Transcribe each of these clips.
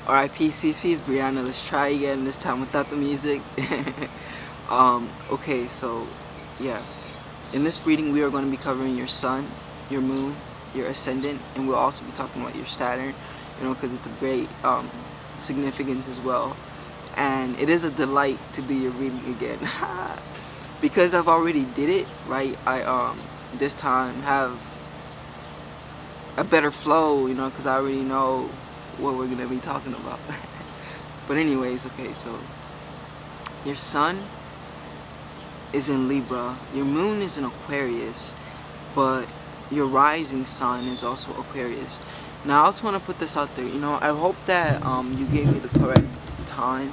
Alright, peace, Breyana. Let's try again, this time without the music. Okay, so, yeah. In this reading, we are going to be covering your sun, your moon, your ascendant, and we'll also be talking about your Saturn, because it's a great significance as well. And it is a delight to do your reading again. Because I've already did it, right? I, this time have a better flow, because I already know what we're gonna be talking about. But anyways, okay, so your sun is in Libra, your moon is in Aquarius, but your rising sun is also Aquarius. Now I also want to put this out there, I hope that you gave me the correct time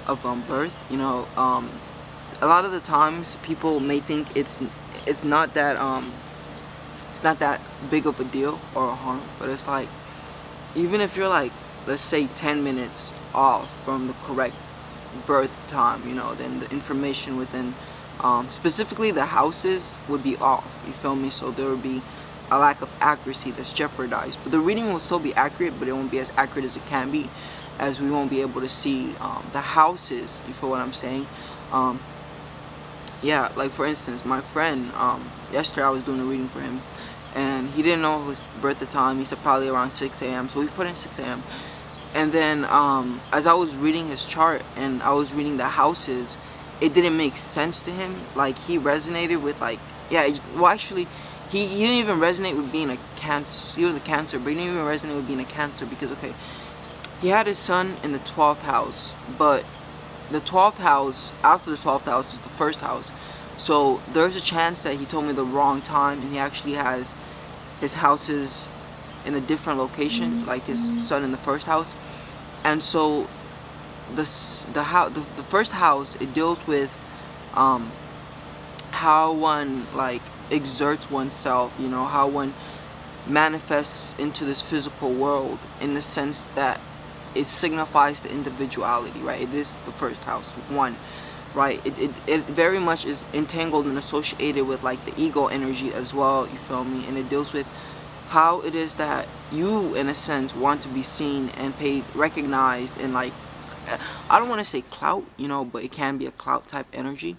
of birth. A lot of the times people may think it's not that big of a deal or a harm, but it's like, even if you're like, let's say 10 minutes off from the correct birth time, then the information within, specifically the houses, would be off, you feel me? So there would be a lack of accuracy that's jeopardized. But the reading will still be accurate, but it won't be as accurate as it can be, as we won't be able to see the houses, you feel what I'm saying? Yeah, like for instance, my friend, yesterday I was doing a reading for him, and he didn't know his birth at the time. He said probably around 6 a.m. So we put in 6 a.m. And then as I was reading his chart and I was reading the houses, it didn't make sense to him. Like, he resonated with, like, yeah, well, actually, he didn't even resonate with being a Cancer. He was a Cancer, but he didn't even resonate with being a Cancer because, okay, he had his sun in the 12th house, but the 12th house, after the 12th house, is the first house. So there's a chance that he told me the wrong time, and he actually has his houses in a different location, like his sun in the first house. And so the first house, it deals with how one like exerts oneself, how one manifests into this physical world, in the sense that it signifies the individuality, right? It is the first house, one, right? It very much is entangled and associated with like the ego energy as well, you feel me? And it deals with how it is that you, in a sense, want to be seen and paid, recognized, and like, I don't want to say clout, but it can be a clout type energy.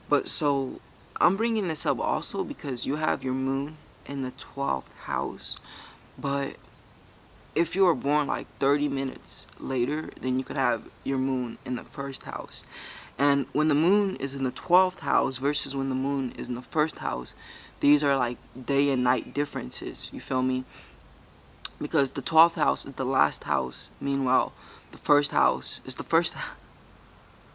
But so I'm bringing this up also because you have your moon in the 12th house, but if you were born like 30 minutes later, then you could have your moon in the first house. And when the moon is in the 12th house versus when the moon is in the first house, these are like day and night differences, you feel me? Because the 12th house is the last house. Meanwhile, the first house is the first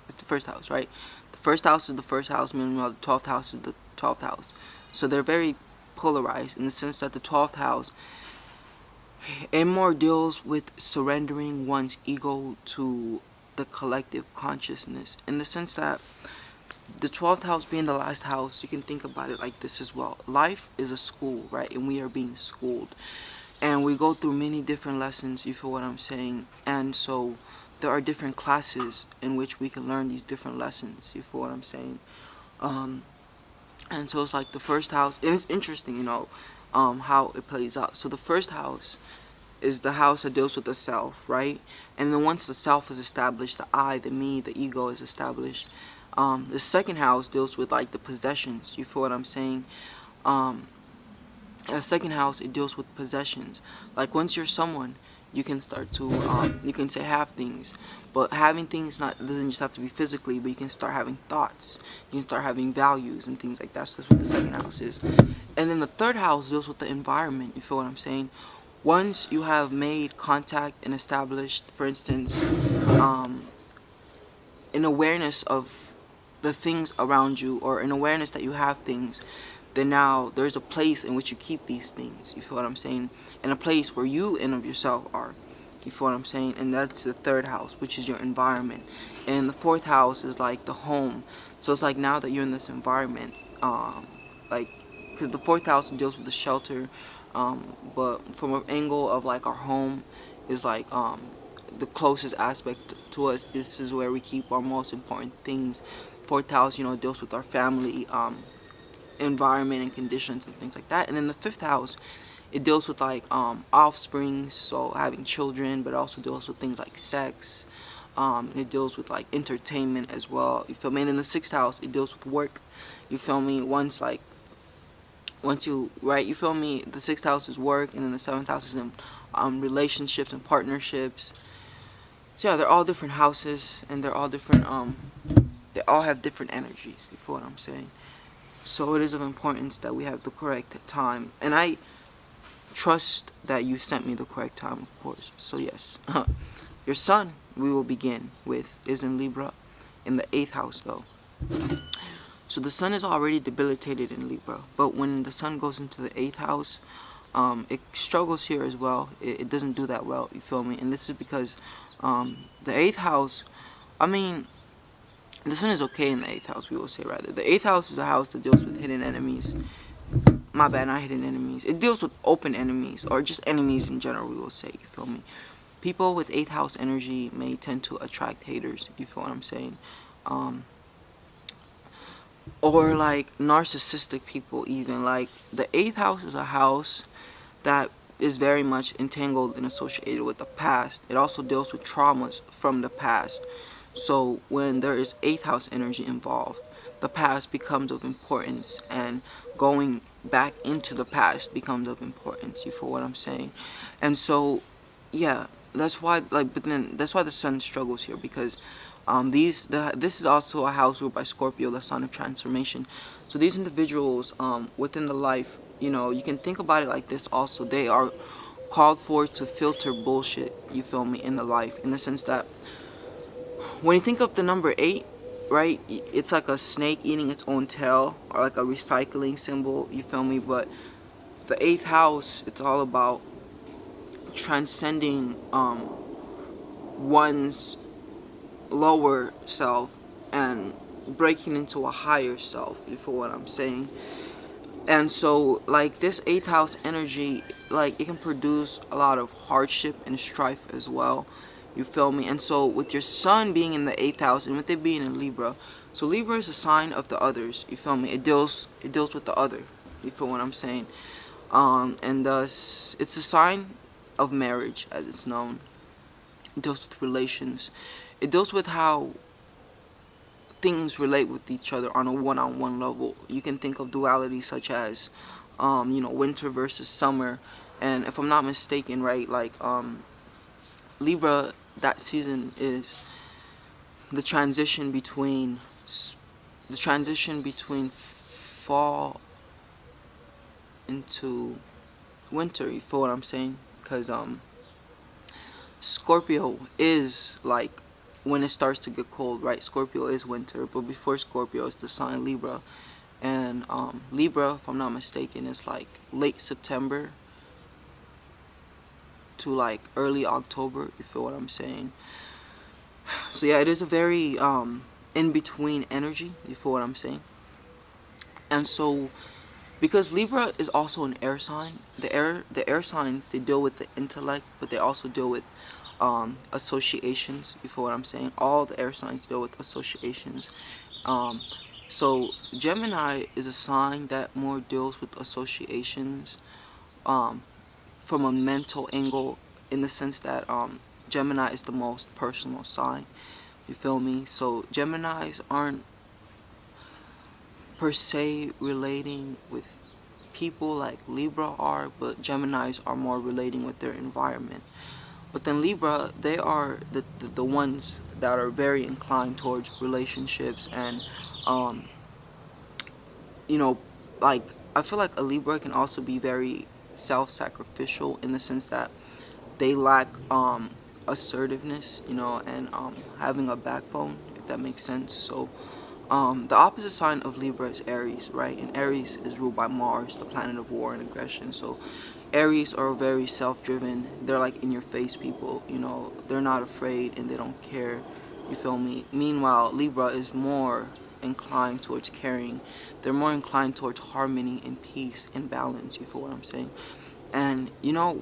it's the first house, right? The first house is the first house, meanwhile the 12th house is the 12th house. So they're very polarized in the sense that the 12th house, it more deals with surrendering one's ego to the collective consciousness, in the sense that the 12th house being the last house, you can think about it like this as well. Life is a school, right? And we are being schooled. And we go through many different lessons, you feel what I'm saying? And so there are different classes in which we can learn these different lessons, you feel what I'm saying? And so it's like the first house, and it's interesting, how it plays out. So the first house is the house that deals with the self, right? And then once the self is established, the I, the me, the ego is established. The second house deals with like the possessions, you feel what I'm saying? The second house, it deals with possessions. Like, once you're someone, you can start to, you can say have things, but having things doesn't just have to be physically, but you can start having thoughts, you can start having values and things like that. So that's what the second house is. And then the third house deals with the environment, you feel what I'm saying? Once you have made contact and established, for instance, an awareness of the things around you, or an awareness that you have things, then now there's a place in which you keep these things, you feel what I'm saying? And a place where you in of yourself are, you feel what I'm saying? And that's the third house, which is your environment. And the fourth house is like the home. So it's like, now that you're in this environment, like, because the fourth house deals with the shelter, but from an angle of like our home is like the closest aspect to us. This is where we keep our most important things. Fourth house, deals with our family, environment and conditions and things like that. And then the fifth house It deals with like offspring, so having children, but it also deals with things like sex. And it deals with like entertainment as well. You feel me? And in the sixth house, it deals with work. You feel me? Once you right, you feel me? The sixth house is work, and then the seventh house is in relationships and partnerships. So yeah, they're all different houses, and they're all different. They all have different energies. You feel what I'm saying? So it is of importance that we have the correct time, and I trust that you sent me the correct time, of course. So yes, your sun we will begin with is in Libra, in the eighth house though. So the sun is already debilitated in Libra, but when the sun goes into the eighth house, it struggles here as well. It doesn't do that well. You feel me? And this is because the eighth house. I mean, the sun is okay in the eighth house. We will say rather. The eighth house is a house that deals with hidden enemies. My bad, not hidden enemies. It deals with open enemies or just enemies in general. We will say. You feel me? People with eighth house energy may tend to attract haters. You feel what I'm saying? Or like narcissistic people even. Like the eighth house is a house that is very much entangled and associated with the past. It also deals with traumas from the past. So when there is eighth house energy involved, the past becomes of importance, and going back into the past becomes of importance. You feel what I'm saying? And so yeah, that's why but then that's why the sun struggles here, because this is also a house ruled by Scorpio, the sign of transformation. So these individuals within the life, you can think about it like this also. They are called for to filter bullshit, you feel me, in the life, in the sense that when you think of the number 8, right, it's like a snake eating its own tail, or like a recycling symbol, you feel me. But the eighth house, it's all about transcending one's lower self and breaking into a higher self, you feel what I'm saying. And so like this eighth house energy, like it can produce a lot of hardship and strife as well, you feel me. And so with your sun being in the eighth house and with it being in Libra, so Libra is a sign of the others, you feel me. It deals with the other, you feel what I'm saying. And thus it's a sign of marriage, as it's known. It deals with relations. It deals with how things relate with each other on a one-on-one level. You can think of duality such as winter versus summer. And if I'm not mistaken, right, like Libra, that season is the transition between fall into winter, you feel what I'm saying? Because Scorpio is like when it starts to get cold, right? Scorpio is winter, but before Scorpio is the sign Libra. And Libra, if I'm not mistaken, is like late September to like early October, you feel what I'm saying? So yeah, it is a very in-between energy, you feel what I'm saying? And so because Libra is also an air sign, the air signs, they deal with the intellect, but they also deal with associations, you feel what I'm saying? All the air signs deal with associations. So Gemini is a sign that more deals with associations from a mental angle, in the sense that Gemini is the most personal sign, you feel me? So Geminis aren't per se relating with people like Libra are, but Geminis are more relating with their environment. But then Libra, they are the ones that are very inclined towards relationships and like I feel like a Libra can also be very self-sacrificial, in the sense that they lack assertiveness, and having a backbone, if that makes sense. So the opposite sign of Libra is Aries, right? And Aries is ruled by Mars, the planet of war and aggression. So Aries are very self-driven. They're like in-your-face people, They're not afraid and they don't care, you feel me? Meanwhile, Libra is more inclined towards caring. They're more inclined towards harmony and peace and balance, you feel what I'm saying? And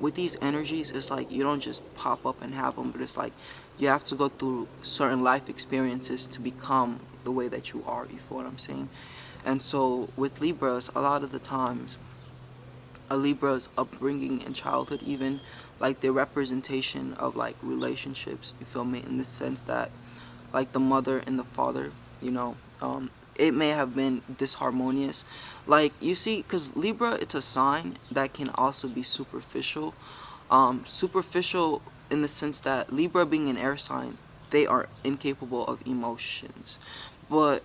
with these energies, it's like you don't just pop up and have them, but it's like you have to go through certain life experiences to become the way that you are, you feel what I'm saying? And so with Libras, a lot of the times a Libra's upbringing and childhood, even like the representation of like relationships, you feel me, in the sense that like the mother and the father, you know, it may have been disharmonious. Like you see, because Libra, it's a sign that can also be superficial. Superficial in the sense that Libra being an air sign, they are incapable of emotions. But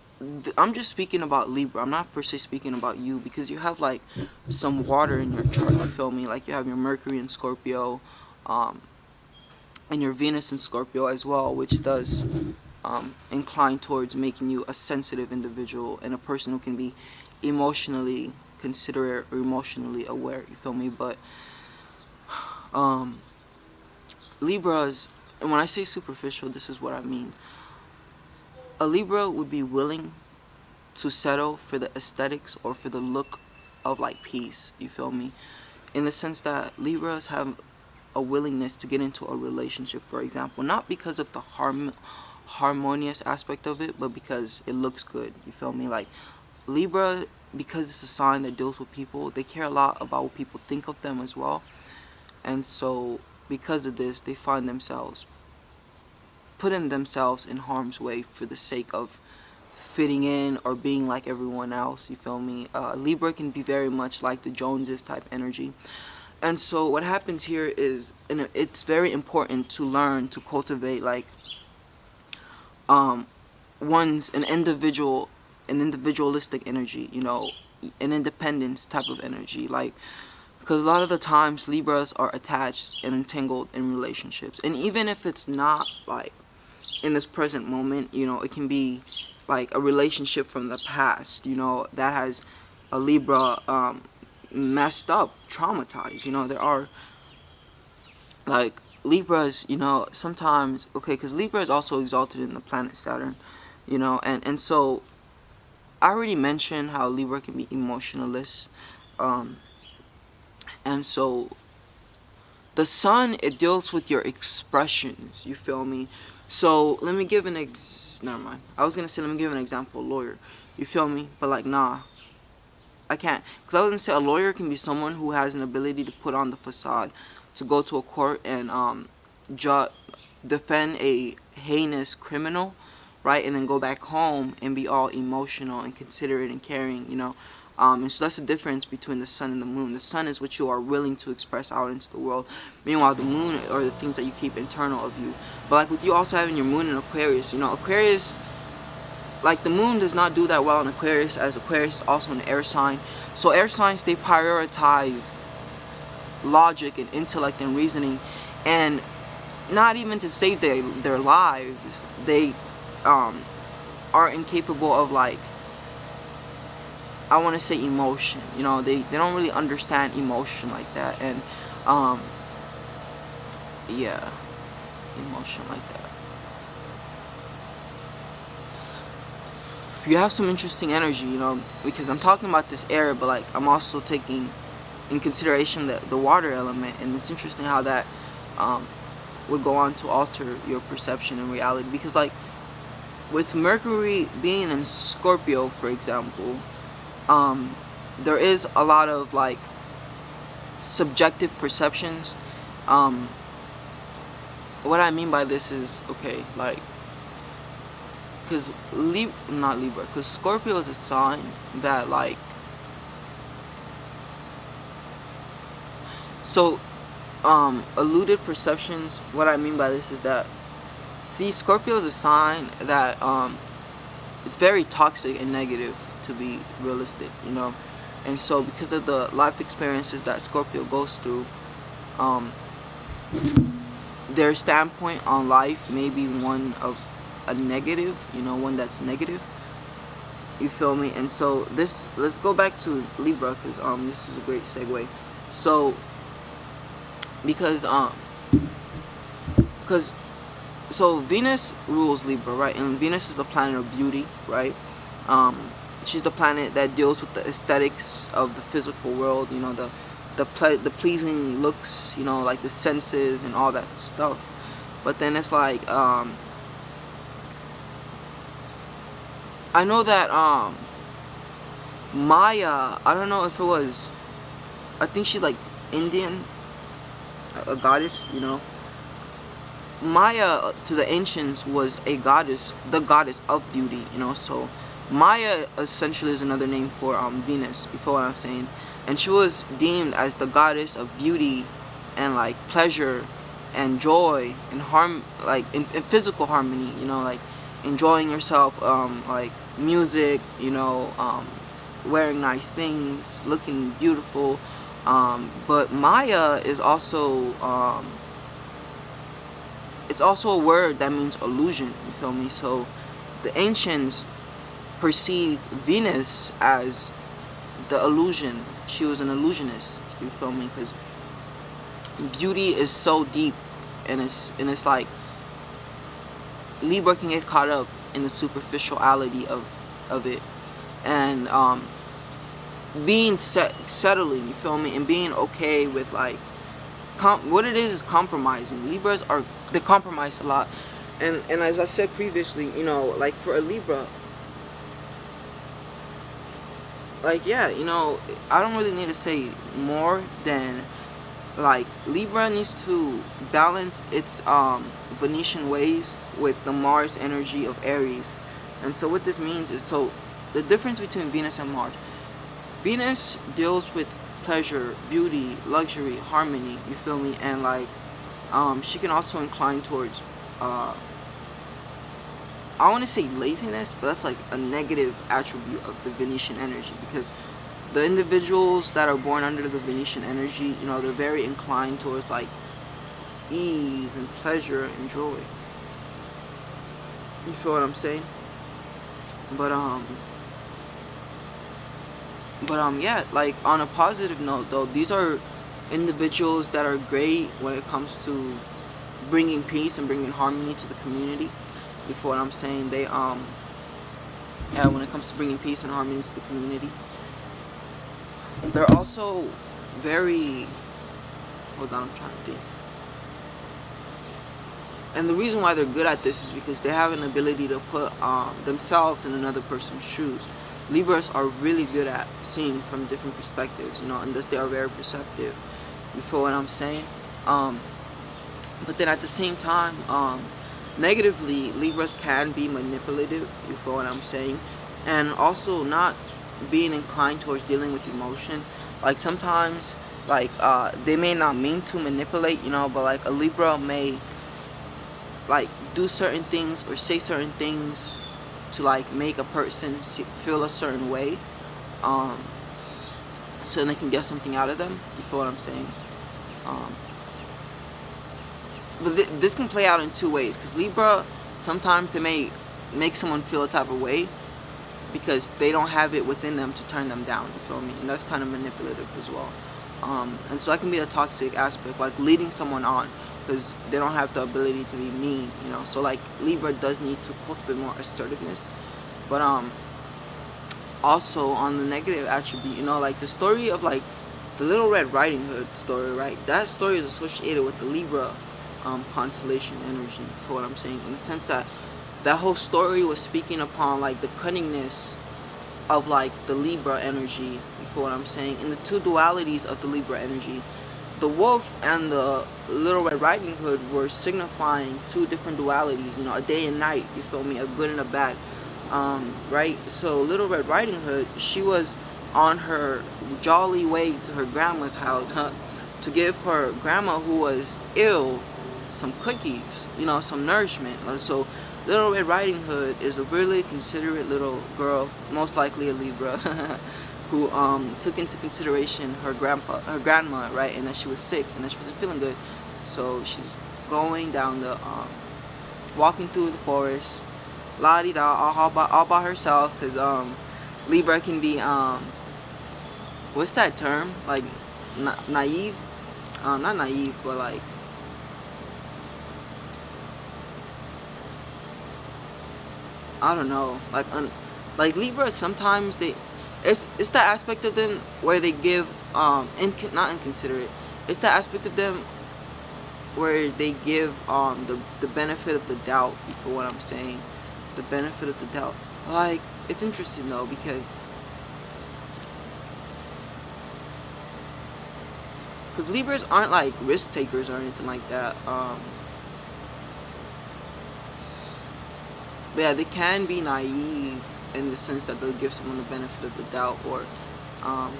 I'm just speaking about Libra. I'm not per se speaking about you, because you have like some water in your chart, you feel me? Like you have your Mercury in Scorpio, um, and your Venus in Scorpio as well, which does incline towards making you a sensitive individual and a person who can be emotionally considerate or emotionally aware, you feel me? But um, Libras, and when I say superficial, this is what I mean. A Libra would be willing to settle for the aesthetics or for the look of like peace, you feel me? In the sense that Libras have a willingness to get into a relationship, for example, not because of the harmonious aspect of it, but because it looks good, you feel me? Like Libra, because it's a sign that deals with people, they care a lot about what people think of them as well. And so because of this, they find themselves putting themselves in harm's way for the sake of fitting in or being like everyone else, you feel me? Libra can be very much like the Joneses type energy. And so what happens here is, and it's very important to learn to cultivate like um one's an individualistic energy, you know, an independence type of energy, like, because a lot of the times Libras are attached and entangled in relationships, and even if it's not like in this present moment, you know, it can be like a relationship from the past, you know, that has a Libra messed up, traumatized. You know, there are like Libras, you know, sometimes, okay, because Libra is also exalted in the planet Saturn, you know, and so I already mentioned how Libra can be emotionalist, um, and so the sun, it deals with your expressions, you feel me? So let me give never mind, I was gonna say let me give an example, lawyer, you feel me? But like, nah, I can't, because I was gonna say a lawyer can be someone who has an ability to put on the facade to go to a court and ju- defend a heinous criminal, right, and then go back home and be all emotional and considerate and caring, you know. And so that's the difference between the sun and the moon. The sun is what you are willing to express out into the world. Meanwhile, the moon are the things that you keep internal of you. But like with you also having your moon in Aquarius, you know, Aquarius, like the moon does not do that well in Aquarius, as Aquarius is also an air sign. So air signs, they prioritize logic and intellect and reasoning, and not even to save their lives, they um, are incapable of like, I want to say emotion, you know, they don't really understand emotion like that, and um, yeah, emotion like that. You have some interesting energy, you know, because I'm talking about this air, but like I'm also taking in consideration the water element, and it's interesting how that um, would go on to alter your perception and reality, because like with Mercury being in Scorpio, for example, there is a lot of like subjective perceptions. Um, what I mean by this is, okay, like, because not Libra, because Scorpio is a sign that like, so eluded perceptions, what I mean by this is that, see, Scorpio is a sign that it's very toxic and negative, to be realistic, you know. And so because of the life experiences that Scorpio goes through, um, their standpoint on life may be one of a negative, you know, one that's negative, you feel me? And so this, let's go back to Libra, because this is a great segue. So because because so Venus rules Libra, right? And Venus is the planet of beauty, right? She's the planet that deals with the aesthetics of the physical world, you know, the pleasing looks, you know, like the senses and all that stuff. But then it's like I know that Maya, I don't know if it was I think she's like Indian, a goddess, you know. Maya to the ancients was a goddess, the goddess of beauty, you know. So Maya essentially is another name for Venus. You feel what I'm saying? And she was deemed as the goddess of beauty and like pleasure and joy and like in physical harmony. You know, like enjoying yourself, like music. You know, wearing nice things, looking beautiful. But Maya is also it's also a word that means illusion, you feel me? So the ancients perceived Venus as the illusion. She was an illusionist, you feel me? Because beauty is so deep, and it's like Libra can get caught up in the superficiality of it, and being settling, you feel me? And being okay with like what it is compromising. Libras they compromise a lot, and as I said previously, you know, like for a Libra, like yeah, you know, I don't really need to say more than like Libra needs to balance its Venetian ways with the Mars energy of Aries. And so what this means is, so the difference between Venus and Mars: Venus deals with pleasure, beauty, luxury, harmony, you feel me? And like she can also incline towards I want to say laziness, but that's like a negative attribute of the Venetian energy, because the individuals that are born under the Venetian energy, you know, they're very inclined towards like ease and pleasure and joy. You feel what I'm saying? But yeah, like on a positive note though, these are individuals that are great when it comes to bringing peace and bringing harmony to the community. You feel what I'm saying? They yeah, when it comes to bringing peace and harmony to the community, they're also very, hold on, I'm trying to think. And the reason why they're good at this is because they have an ability to put themselves in another person's shoes. Libras are really good at seeing from different perspectives, you know, and thus they are very perceptive. You feel what I'm saying? But then at the same time, negatively, Libras can be manipulative. You feel what I'm saying? And also not being inclined towards dealing with emotion. Like sometimes, like they may not mean to manipulate, you know, but like a Libra may like do certain things or say certain things to like make a person feel a certain way, so they can get something out of them. You feel what I'm saying? But this can play out in two ways, because Libra, sometimes they may make someone feel a type of way because they don't have it within them to turn them down. You feel me? And that's kind of manipulative as well. And so that can be a toxic aspect, like leading someone on, because they don't have the ability to be mean, you know. So like Libra does need to cultivate more assertiveness. But also on the negative attribute, you know, like the story of like the Little Red Riding Hood story, right? That story is associated with the Libra constellation energy, for what I'm saying, in the sense that that whole story was speaking upon like the cunningness of like the Libra energy, for what I'm saying, in the two dualities of the Libra energy. The wolf and the Little Red Riding Hood were signifying two different dualities, you know, a day and night, you feel me, a good and a bad, right? So Little Red Riding Hood, she was on her jolly way to her grandma's house, to give her grandma, who was ill, some cookies, you know, some nourishment. So Little Red Riding Hood is a really considerate little girl, most likely a Libra, who took into consideration her grandma, right, and that she was sick and that she wasn't feeling good. So she's going down the, walking through the forest, la-di-da, all by herself, because Libra can be, what's that term? Like, naive? Not naive, but like, I don't know, like Libra, sometimes it's that aspect of them where they give not inconsiderate. It's that aspect of them where they give the benefit of the doubt, for what I'm saying, the benefit of the doubt. Like, it's interesting though, because because Libras aren't like risk takers or anything like that. But yeah, they can be naive in the sense that they'll give someone the benefit of the doubt, or um,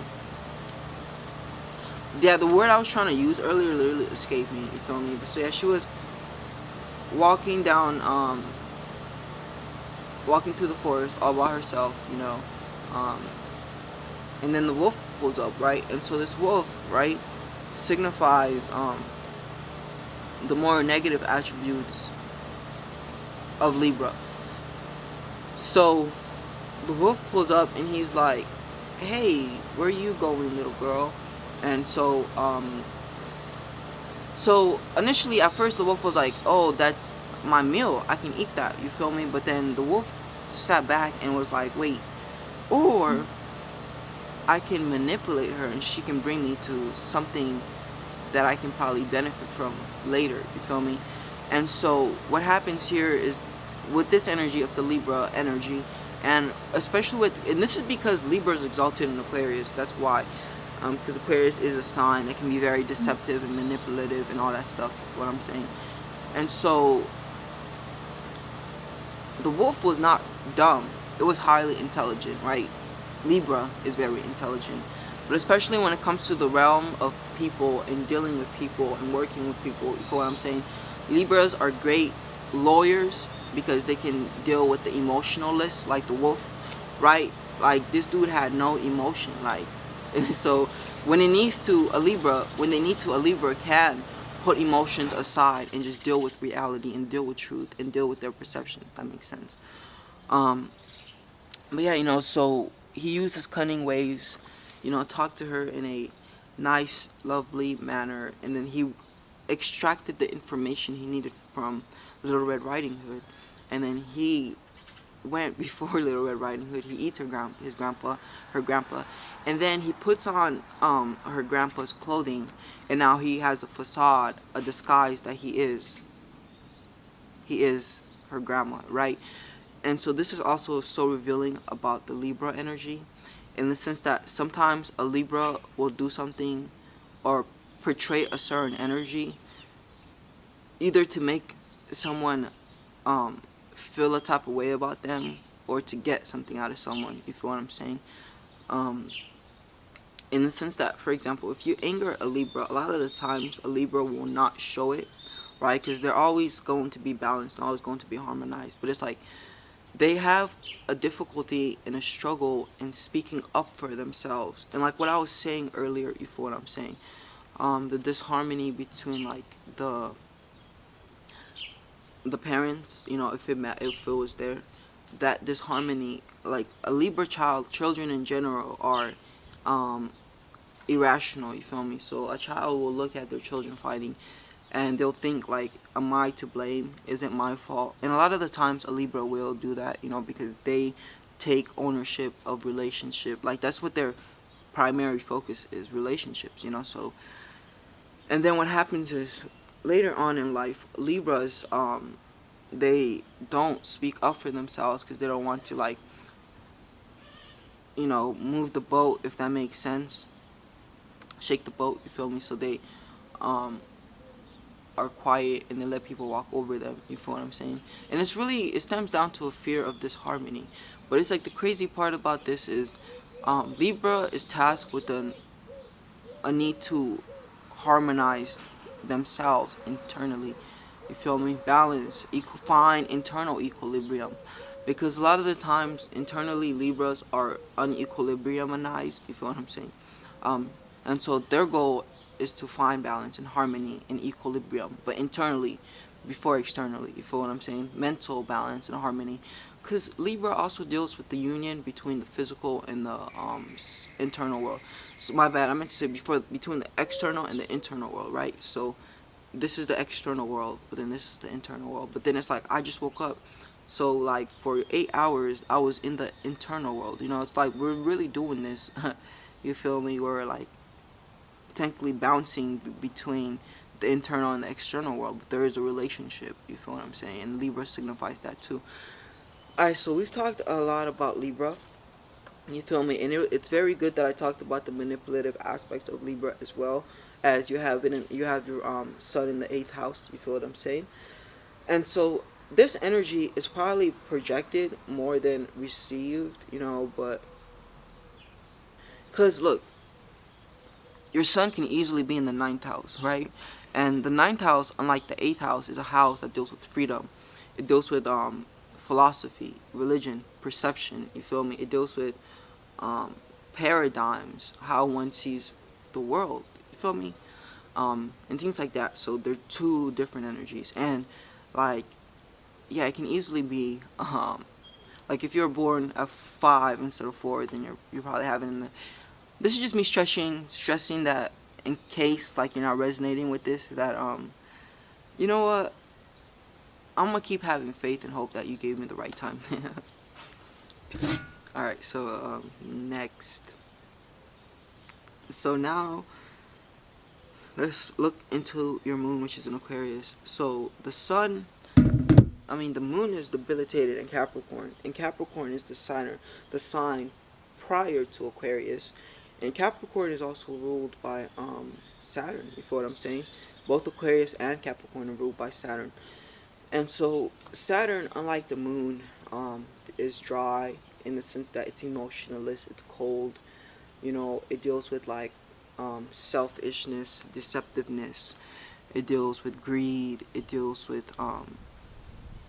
yeah, the word I was trying to use earlier literally escaped me. You feel me? So yeah, she was walking down, walking through the forest all by herself, um, and then the wolf pulls up, right? And so this wolf, right, signifies the more negative attributes of Libra. So the wolf pulls up and he's like, "Hey, where are you going, little girl?" And so initially at first the wolf was like, "Oh, that's my meal. I can eat that." You feel me? But then the wolf sat back and was like, "Wait, or I can manipulate her and she can bring me to something that I can probably benefit from later." You feel me? And so what happens here is, with this energy of the Libra energy, and especially and this is because Libra is exalted in Aquarius. That's why, because Aquarius is a sign that can be very deceptive and manipulative and all that stuff. What I'm saying. And so the wolf was not dumb. It was highly intelligent, right? Libra is very intelligent. But especially when it comes to the realm of people and dealing with people and working with people, you know what I'm saying? Libras are great lawyers because they can deal with the emotionalists, like the wolf, right? Like, this dude had no emotion, like, and so when they need to, a Libra can put emotions aside and just deal with reality and deal with truth and deal with their perception, if that makes sense. Um, but yeah, so he used his cunning ways, talked to her in a nice, lovely manner, and then he extracted the information he needed from Little Red Riding Hood, and then he went before Little Red Riding Hood. He eats her grandpa, and then he puts on her grandpa's clothing, and now he has a facade, a disguise that he is her grandma, right? And so this is also so revealing about the Libra energy, in the sense that sometimes a Libra will do something or portray a certain energy, either to make someone feel a type of way about them, or to get something out of someone, you feel what I'm saying? Um, in the sense that, for example, if you anger a Libra, a lot of the times a Libra will not show it, right? Because they're always going to be balanced and always going to be harmonized. But it's like, they have a difficulty and a struggle in speaking up for themselves. And like what I was saying earlier, you feel what I'm saying? The disharmony between like the parents, if it was there, that disharmony, like a Libra children in general are irrational, you feel me? So a child will look at their children fighting and they'll think like, am I to blame? Is it my fault? And a lot of the times a Libra will do that, because they take ownership of relationship. Like, that's what their primary focus is, relationships, so. And then what happens is, later on in life, Libras, they don't speak up for themselves because they don't want to, like, move the boat, if that makes sense. Shake the boat, you feel me? So they are quiet and they let people walk over them, you feel what I'm saying? And it stems down to a fear of disharmony. But it's like, the crazy part about this is, Libra is tasked with a need to harmonize themselves internally, you feel me? Balance, find internal equilibrium. Because a lot of the times, internally, Libras are unequilibriumized, you feel what I'm saying? And so their goal is to find balance and harmony and equilibrium, but internally before externally, you feel what I'm saying? Mental balance and harmony. Because Libra also deals with the union between the physical and the internal world. So my bad, I meant to say between the external and the internal world, right? So this is the external world, but then this is the internal world. But then it's like, I just woke up. So like for 8 hours, I was in the internal world. It's like, we're really doing this. You feel me? We're like technically bouncing between the internal and the external world. But there is a relationship. You feel what I'm saying? And Libra signifies that too. Alright, so we've talked a lot about Libra. You feel me? And it's very good that I talked about the manipulative aspects of Libra as well, as you have your sun in the eighth house. You feel what I'm saying? And so this energy is probably projected more than received, but because look, your sun can easily be in the ninth house, right? And the ninth house, unlike the eighth house, is a house that deals with freedom. It deals with philosophy, religion, perception. You feel me? It deals with um, paradigms, how one sees the world. You feel me? And things like that. So they're two different energies, and like, yeah, it can easily be like if you're born at 5 instead of 4, then you're probably having this is just me stressing that in case like you're not resonating with this, that you know what, I'm gonna keep having faith and hope that you gave me the right time. All right, so next, so now let's look into your moon, which is in Aquarius. So the moon is debilitated in Capricorn, and Capricorn is the sign prior to Aquarius, and Capricorn is also ruled by Saturn. You feel what I'm saying? Both Aquarius and Capricorn are ruled by Saturn, and so Saturn, unlike the moon, is dry in the sense that it's emotionless, it's cold. It deals with like selfishness, deceptiveness. It deals with greed. It deals with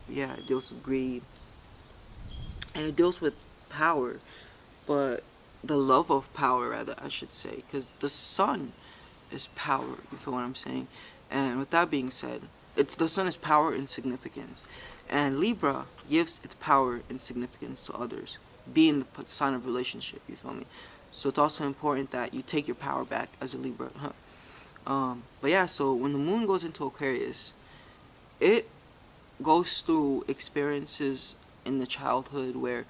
it deals with greed, and it deals with power, but the love of power, rather, I should say, because the sun is power. You feel what I'm saying? And with that being said, it's the sun is power and significance, and Libra gives its power and significance to others, being the sign of relationship. You feel me? So it's also important that you take your power back as a Libra. But yeah, so when the moon goes into Aquarius, it goes through experiences in the childhood where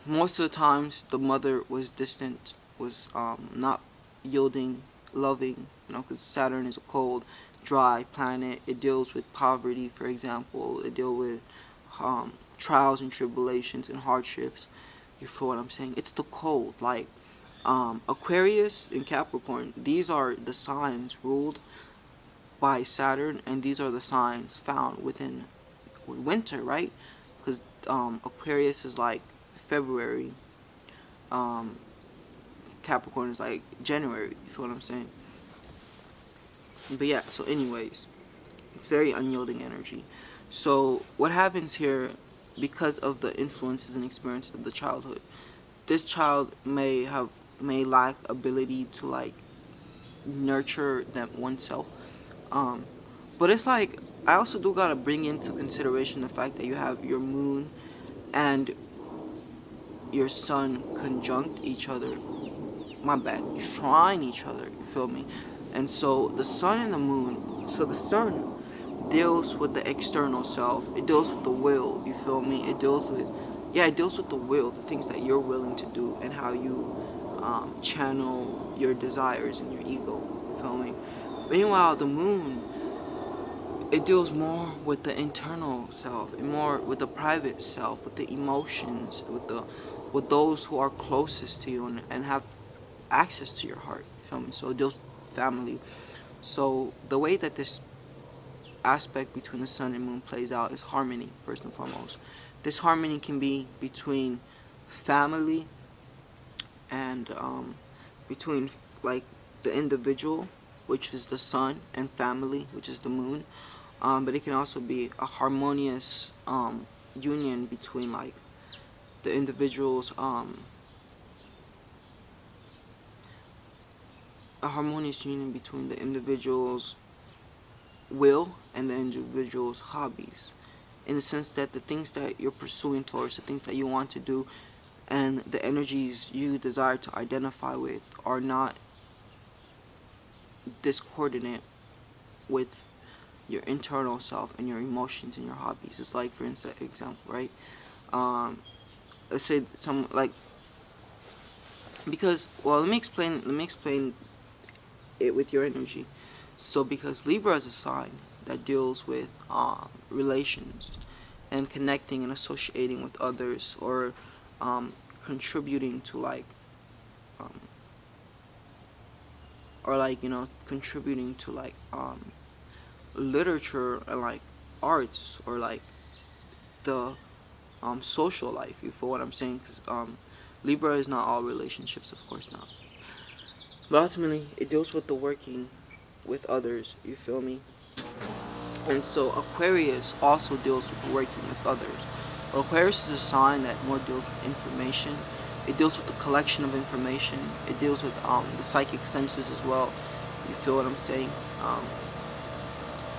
most of the times the mother was distant, was not yielding, loving, because Saturn is a cold, dry planet. It deals with poverty, for example. It deals with trials and tribulations and hardships. You feel what I'm saying? It's the cold. Like Aquarius and Capricorn, these are the signs ruled by Saturn, and these are the signs found within winter, right? Because Aquarius is like February, um, Capricorn is like January. You feel what I'm saying? But yeah, so anyways, it's very unyielding energy. So what happens here, because of the influences and experiences of the childhood, this child may lack ability to like nurture them oneself. Um, but it's like I also do gotta bring into consideration the fact that you have your moon and your sun conjunct each other. My bad, trine each other. You feel me? And so the sun and the moon. So the sun deals with the external self. It deals with the will. You feel me? It deals with the will, the things that you're willing to do, and how you channel your desires and your ego. You feel me? Meanwhile, the moon, it deals more with the internal self, and more with the private self, with the emotions, with those who are closest to you and have access to your heart. You feel me? So it deals with family. So the way that this aspect between the sun and moon plays out is harmony, first and foremost. This harmony can be between family and between like the individual, which is the sun, and family, which is the moon. But it can also be a harmonious union between like the individuals, a harmonious union between the individual's will and the individual's hobbies, in the sense that the things that you're pursuing towards, the things that you want to do, and the energies you desire to identify with are not discordant with your internal self and your emotions and your hobbies. It's like, for instance, example, right? Um, let's say some like, because, well, let me explain it with your energy. So because Libra is a sign that deals with relations and connecting and associating with others, or contributing to like um, or like, contributing to like literature and like arts, or like the social life. You feel what I'm saying? Because Libra is not all relationships, of course not. But ultimately, it deals with the working with others. You feel me? And so Aquarius also deals with working with others. Aquarius is a sign that more deals with information. It deals with the collection of information. It deals with the psychic senses as well. You feel what I'm saying?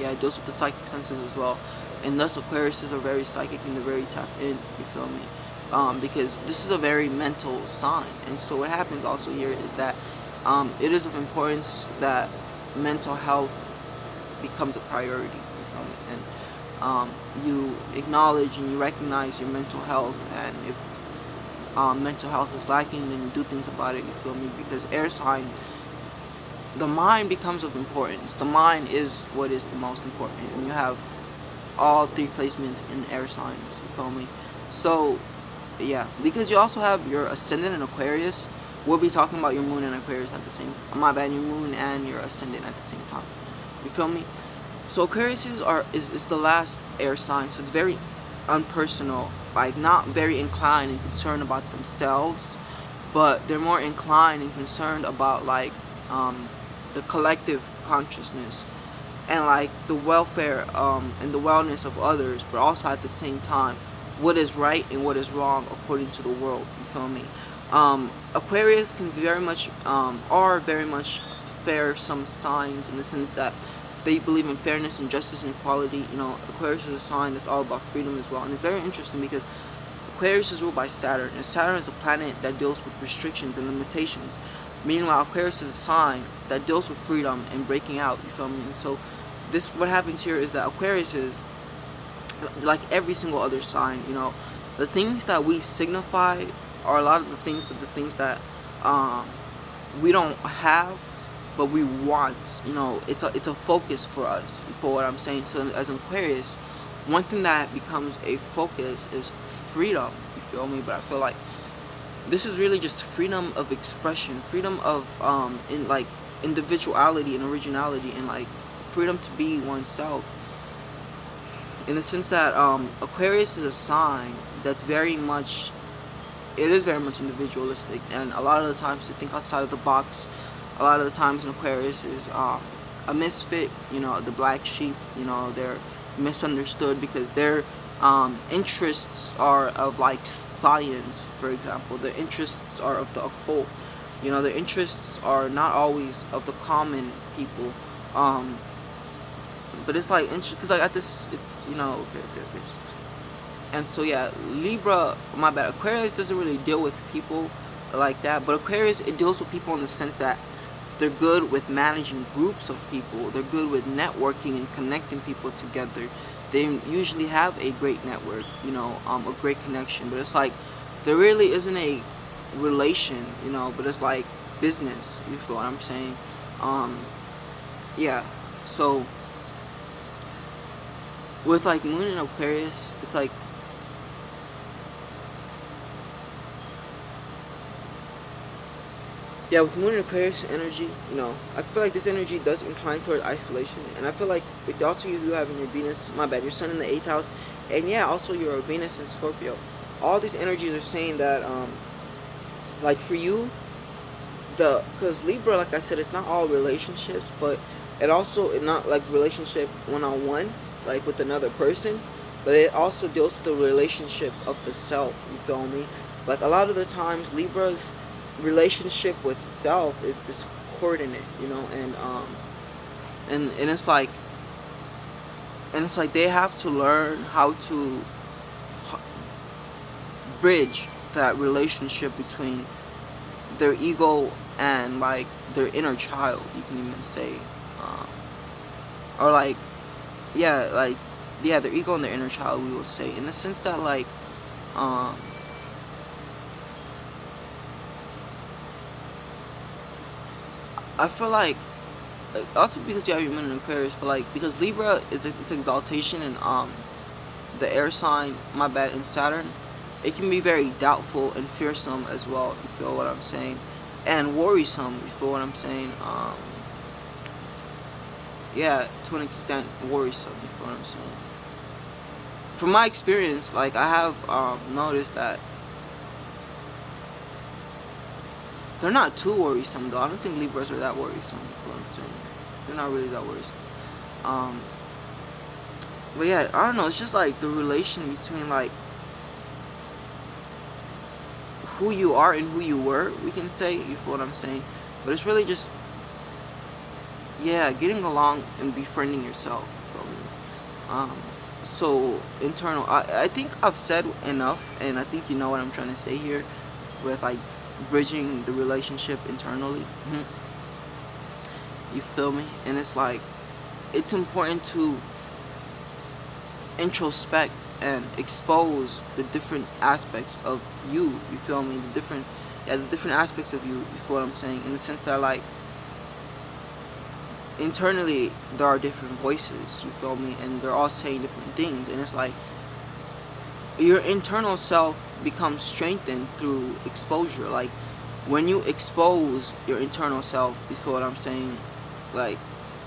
Yeah, it deals with the psychic senses as well. And thus Aquarius are very psychic and they're very tapped in. You feel me? Because this is a very mental sign. And so what happens also here is that it is of importance that mental health becomes a priority. You feel me? And you acknowledge and you recognize your mental health, and if mental health is lacking, then you do things about it. You feel me? Because air sign, the mind becomes of importance. The mind is what is the most important, and you have all three placements in air signs. You feel me? So yeah, because you also have your ascendant in Aquarius. We'll be talking about your moon and Aquarius at the same. My bad, your moon and your ascendant at the same time. You feel me? So Aquarius is the last air sign, so it's very unpersonal, like not very inclined and concerned about themselves, but they're more inclined and concerned about like the collective consciousness and like the welfare and the wellness of others, but also at the same time what is right and what is wrong according to the world. You feel me? Aquarius can very much are very much fair some signs, in the sense that they believe in fairness and justice and equality. Aquarius is a sign that's all about freedom as well, and it's very interesting because Aquarius is ruled by Saturn, and Saturn is a planet that deals with restrictions and limitations. Meanwhile, Aquarius is a sign that deals with freedom and breaking out. You feel me? And so what happens here is that Aquarius is like every single other sign. The things that we signify are a lot of the things that we don't have, but we want. It's a focus for us. For what I'm saying. So as an Aquarius, one thing that becomes a focus is freedom. You feel me? But I feel like this is really just freedom of expression, freedom of in like individuality and originality, and like freedom to be oneself. In the sense that Aquarius is a sign that's very much individualistic, and a lot of the times they think outside of the box. A lot of the times in Aquarius is a misfit, the black sheep. They're misunderstood because their interests are of like science, for example. Their interests are of the occult. Their interests are not always of the common people. But it's like because like at this, it's okay. And so yeah, Libra, my bad. Aquarius doesn't really deal with people like that, but Aquarius, it deals with people in the sense that they're good with managing groups of people. They're good with networking and connecting people together. They usually have a great network, a great connection. But it's like there really isn't a relation, but it's like business. You feel what I'm saying? Yeah. So with like Moon and Aquarius, it's like with Moon and Aquarius energy, I feel like this energy does incline toward isolation, and I feel like with also you having your Venus, my bad, your Sun in the 8th house, and also your Venus in Scorpio, all these energies are saying that, like for you, because Libra, like I said, it's not all relationships, but it also not like relationship one-on-one, like with another person, but it also deals with the relationship of the self. You feel me? Like a lot of the times, Libra's relationship with self is discordant, and it's like they have to learn how to bridge that relationship between their ego and like their inner child, you can even say, or like their ego and their inner child, we will say, in the sense that like I feel like also because you have your moon in Aquarius, but like because Libra is its exaltation and the air sign, my bad, in Saturn, it can be very doubtful and fearsome as well. You feel what I'm saying? And worrisome. You feel what I'm saying? yeah, to an extent worrisome. You feel what I'm saying? From my experience, like I have noticed that they're not too worrisome though. I don't think Libras are that worrisome. You feel what I'm saying? They're not really that worrisome. Um, but yeah, I don't know. It's just like the relation between like who you are and who you were. We can say, you feel what I'm saying? But it's really just, yeah, getting along and befriending yourself. You feel me? So internal. I think I've said enough, and I think you know what I'm trying to say here, with like bridging the relationship internally. You feel me? And it's like it's important to introspect and expose the different aspects of you. You feel me? The different aspects of you. You feel what I'm saying? In the sense that like internally there are different voices. You feel me? And they're all saying different things. And it's like your internal self becomes strengthened through exposure. Like when you expose your internal self, you feel what I'm saying? Like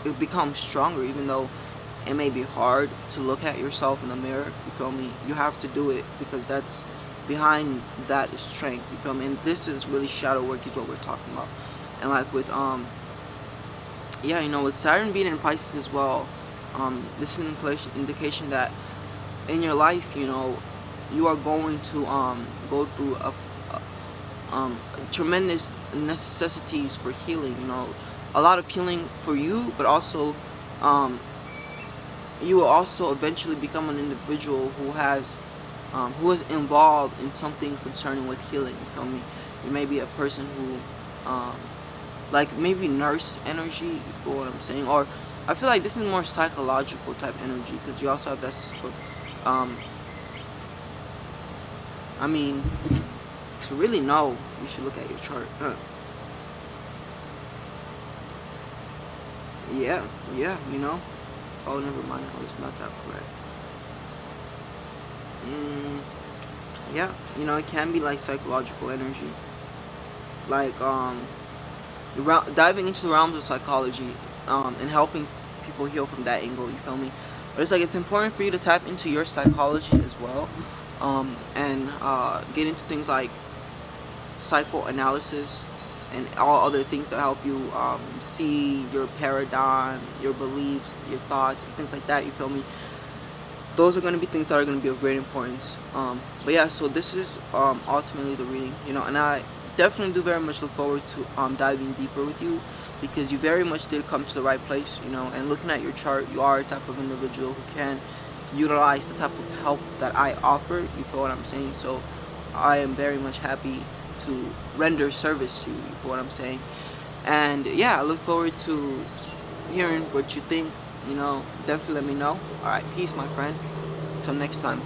it becomes stronger, even though it may be hard to look at yourself in the mirror. You feel me? You have to do it because that's behind that is strength. You feel me? And this is really shadow work is what we're talking about. And like with yeah, you know, with Saturn being in Pisces as well, this is an indication that in your life, you know, you are going to go through tremendous necessities for healing. You know, a lot of healing for you, but also you will also eventually become an individual who is involved in something concerning with healing. You feel me? You may be a person who like maybe nurse energy. You feel what I'm saying? Or I feel like this is more psychological type energy because you also have that. I mean, to really know, you should look at your chart. Yeah, you know. Oh, never mind. Oh, it's not that correct. Yeah, you know, it can be like psychological energy. Like, diving into the realms of psychology, and helping people heal from that angle, you feel me? But it's like, it's important for you to tap into your psychology as well, and get into things like psychoanalysis and all other things that help you see your paradigm, your beliefs, your thoughts, and things like that. You feel me? Those are going to be things that are going to be of great importance. But yeah, so this is ultimately the reading, you know, and I definitely do very much look forward to diving deeper with you, because you very much did come to the right place, you know. And looking at your chart, you are a type of individual who can utilize the type of help that I offer. You feel what I'm saying? So I am very much happy to render service to you. You feel what I'm saying? And yeah, I look forward to hearing what you think. You know, definitely let me know. All right, peace, my friend. Until next time.